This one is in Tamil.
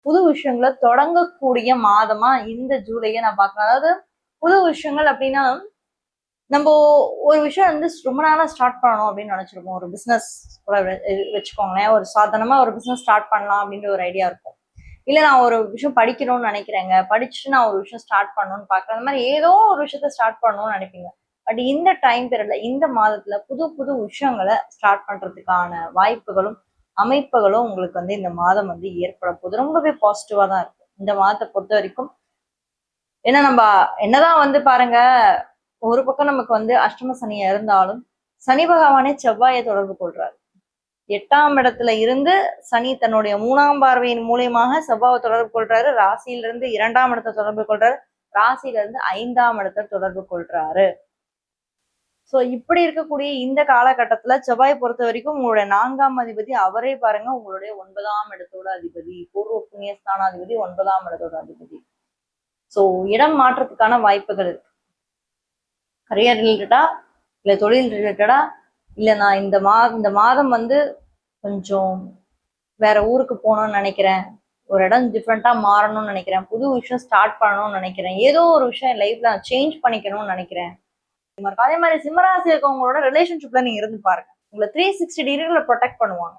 புது விஷயங்கள தொடங்கக்கூடிய மாதமா இந்த ஜூலைய நான் பார்க்குறேன். அதாவது புது விஷயங்கள் அப்படின்னா, நம்ம ஒரு விஷயம் வந்து ரொம்ப நாளா ஸ்டார்ட் பண்ணணும் அப்படின்னு நினைச்சிருப்போம். ஒரு பிசினஸ் கூட வச்சுக்கோங்களேன். ஒரு சாதாரணமா ஒரு பிசினஸ் ஸ்டார்ட் பண்ணலாம் அப்படின்ற ஒரு ஐடியா இருக்கும். இல்ல நான் ஒரு விஷயம் படிக்கணும்னு நினைக்கிறேங்க. படிச்சுட்டு நான் ஒரு விஷயம் ஸ்டார்ட் பண்ணணும்னு பார்க்குறேன். அந்த மாதிரி ஏதோ ஒரு விஷயத்த ஸ்டார்ட் பண்ணணும்னு நினைப்பீங்க. பட் இந்த டைம் பீரியட்ல, இந்த மாதத்துல புது புது விஷயங்கள ஸ்டார்ட் பண்றதுக்கான வாய்ப்புகளும், அமைப்புகளும் உங்களுக்கு வந்து இந்த மாதம் வந்து ஏற்பட போகுது. ரொம்பவே பாசிட்டிவா தான் இருக்கும். இந்த மாதத்த பொறுத்தவரைக்கும். ஏன்னா நம்ம என்னதான் வந்து பாருங்க, ஒரு பக்கம் நமக்கு வந்து அஷ்டம சனி இருந்தாலும், சனி பகவானே செவ்வாயை தொடர்பு கொள்றாரு. 8ஆம் இடத்துல இருந்து சனி தன்னுடைய 3ஆம் பார்வையின் மூலியமாக செவ்வாயை தொடர்பு கொள்றாரு. ராசியிலிருந்து 2ஆம் இடத்தை தொடர்பு கொள்றாரு. ராசியில இருந்து 5ஆம் இடத்தை தொடர்பு கொள்றாரு. சோ இப்படி இருக்கக்கூடிய இந்த காலகட்டத்துல செவ்வாயை பொறுத்த வரைக்கும் உங்களுடைய 4ஆம் அதிபதி அவரே பாருங்க உங்களுடைய 9ஆம் இடத்தோட அதிபதி. பூர்வ புண்ணிய ஸ்தானாதிபதி 9ஆம் இடத்தோட அதிபதி. சோ இடம் மாற்றத்துக்கான வாய்ப்புகள் இருக்கு. கரியர் ரிலேட்டடா, இல்ல தொழில் ரிலேட்டடா, இல்ல நான் இந்த மாதம் வந்து கொஞ்சம் வேற ஊருக்கு போகணும்னு நினைக்கிறேன். ஒரு இடம் டிஃப்ரெண்டா மாறணும்னு நினைக்கிறேன். புது விஷயம் ஸ்டார்ட் பண்ணணும்னு நினைக்கிறேன். ஏதோ ஒரு விஷயம் என் லைஃப்ல நான் சேஞ்ச் பண்ணிக்கணும்னு நினைக்கிறேன். அதே மாதிரி சிம்மராசி இருக்கவங்களோட ரிலேஷன்ஷிப்ல நீங்க இருந்து பாருங்க. உங்களை 360 டிகிரில ப்ரொடெக்ட் பண்ணுவாங்க.